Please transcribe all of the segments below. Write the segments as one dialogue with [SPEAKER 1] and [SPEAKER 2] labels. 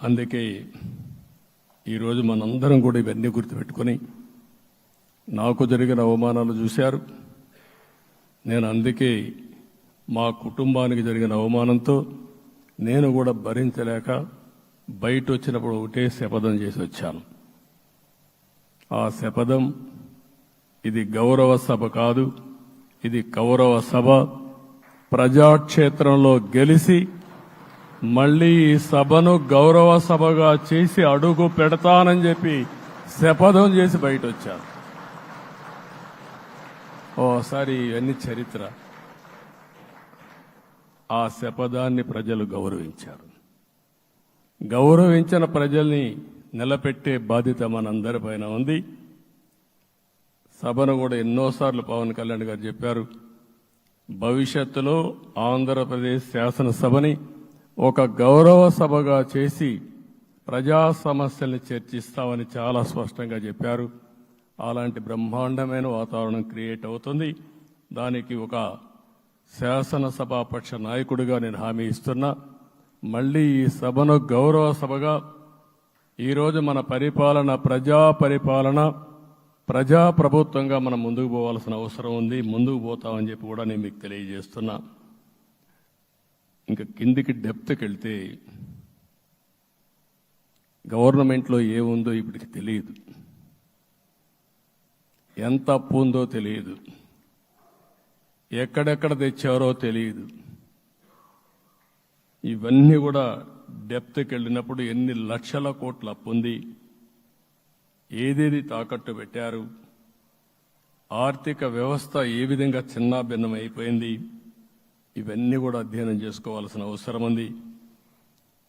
[SPEAKER 1] అందుకే ఈరోజు మనందరం కూడా ఇవన్నీ గుర్తుపెట్టుకొని నాకు జరిగిన అవమానాలు చూశారు. నేను అందుకే మా కుటుంబానికి జరిగిన అవమానంతో నేను కూడా భరించలేక బయట వచ్చినప్పుడు ఒకటే శపథం చేసి వచ్చాను. ఆ శపథం ఇది గౌరవ సభ కాదు, ఇది కౌరవ సభ. ప్రజాక్షేత్రంలో గెలిచి మళ్లీ ఈ సభను గౌరవ సభగా చేసి అడుగు పెడతానని చెప్పి శపథం చేసి బయట వచ్చాను. ఓసారి ఇవన్నీ చరిత్ర. ఆ శపథాన్ని ప్రజలు గౌరవించారు. గౌరవించిన ప్రజల్ని నిలబెట్టే బాధ్యత మనందరిపైన ఉంది. సభను కూడా ఎన్నోసార్లు పవన్ కళ్యాణ్ గారు చెప్పారు, భవిష్యత్తులో ఆంధ్రప్రదేశ్ శాసనసభని ఒక గౌరవ సభగా చేసి ప్రజా సమస్యల్ని చర్చిస్తామని చాలా స్పష్టంగా చెప్పారు. అలాంటి బ్రహ్మాండమైన వాతావరణం క్రియేట్ అవుతుంది. దానికి ఒక శాసనసభాపక్ష నాయకుడిగా నేను హామీ ఇస్తున్నా. మళ్లీ ఈ సభను గౌరవ సభగా ఈరోజు మన పరిపాలన ప్రజా పరిపాలన ప్రజా ప్రభుత్వంగా మనం ముందుకు పోవాల్సిన అవసరం ఉంది. ముందుకు పోతామని చెప్పి కూడా నేను మీకు తెలియజేస్తున్నా. ఇంకా కిందికి డెప్త్కి వెళ్తే గవర్నమెంట్లో ఏముందో ఇప్పటికి తెలియదు, ఎంత అప్పు ఉందో తెలియదు, ఎక్కడెక్కడ తెచ్చారో తెలియదు. ఇవన్నీ కూడా డెప్త్కి వెళ్ళినప్పుడు ఎన్ని లక్షల కోట్ల అప్పు ఉంది, ఏదేది తాకట్టు పెట్టారు, ఆర్థిక వ్యవస్థ ఏ విధంగా చిన్నాభిన్నం అయిపోయింది, ఇవన్నీ కూడా అధ్యయనం చేసుకోవాల్సిన అవసరం ఉంది.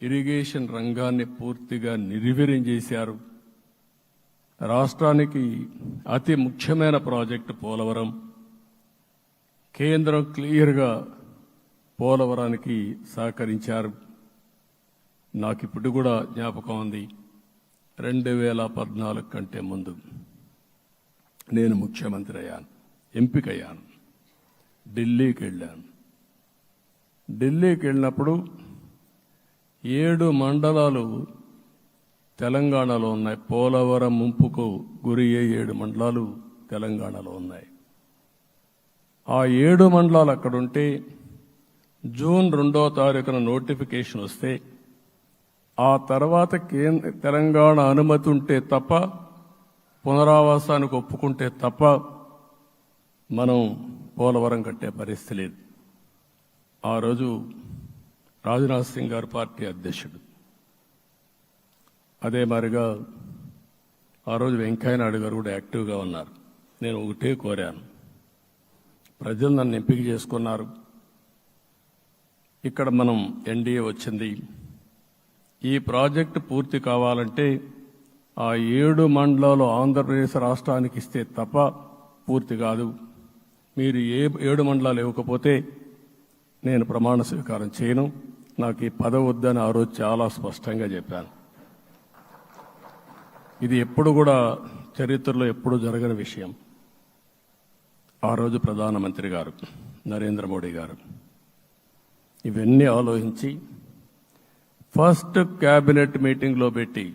[SPEAKER 1] ఇరిగేషన్ రంగాన్ని పూర్తిగా నిర్వీర్యం చేశారు. రాష్ట్రానికి అతి ముఖ్యమైన ప్రాజెక్టు పోలవరం. కేంద్రం క్లియర్గా పోలవరానికి సహకరించారు. నాకు ఇప్పుడు కూడా జ్ఞాపకం ఉంది, 2014 కంటే ముందు నేను ముఖ్యమంత్రి అయ్యాను, ఎంపికయ్యాను, ఢిల్లీకి వెళ్ళాను. ఢిల్లీకి వెళ్ళినప్పుడు 7 మండలాలు తెలంగాణలో ఉన్నాయి. పోలవరం ముంపుకు గురి అయ్యే 7 మండలాలు తెలంగాణలో ఉన్నాయి. ఆ 7 మండలాలు అక్కడుంటే జూన్ 2వ తారీఖున నోటిఫికేషన్ వస్తే ఆ తర్వాత తెలంగాణ అనుమతి ఉంటే తప్ప, పునరావాసానికి ఒప్పుకుంటే తప్ప మనం పోలవరం కట్టే పరిస్థితి లేదు. ఆ రోజు రాజ్నాథ్ సింగ్ గారు పార్టీ అధ్యక్షుడు, అదే మాదిరిగా ఆ రోజు వెంకయ్య నాయుడు గారు కూడా యాక్టివ్గా ఉన్నారు. నేను ఒకటే కోరాను, ప్రజలు నన్ను ఎంపిక చేసుకున్నారు, ఇక్కడ మనం ఎన్డీఏ వచ్చింది, ఈ ప్రాజెక్టు పూర్తి కావాలంటే ఆ 7 మండలాలు ఆంధ్రప్రదేశ్ రాష్ట్రానికి ఇస్తే తప్ప పూర్తి కాదు. మీరు 7 మండలాలు ఇవ్వకపోతే నేను ప్రమాణ స్వీకారం చేయను, నాకు ఈ పదవి వద్దని ఆ రోజు చాలా స్పష్టంగా చెప్పాను. ఇది ఎప్పుడు కూడా చరిత్రలో ఎప్పుడు జరగని విషయం. ఆ రోజు ప్రధానమంత్రి గారు నరేంద్ర మోడీ గారు ఇవన్నీ ఆలోచించి ఫస్ట్ క్యాబినెట్ మీటింగ్లో పెట్టి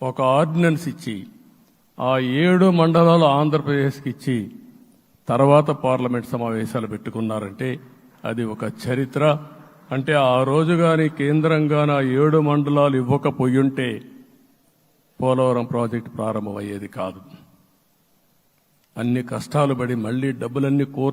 [SPEAKER 1] ఒక ఆర్డినెన్స్ ఇచ్చి ఆ 7 మండలాలు ఆంధ్రప్రదేశ్కి ఇచ్చి తర్వాత పార్లమెంట్ సమావేశాలు పెట్టుకున్నారంటే అది ఒక చరిత్ర. అంటే ఆ రోజు కానీ కేంద్రంగాన 7 మండలాలు ఇవ్వకపోయుంటే పోలవరం ప్రాజెక్టు ప్రారంభమయ్యేది కాదు. అన్ని కష్టాలు పడి మళ్లీ డబ్బులన్నీ కోర్టు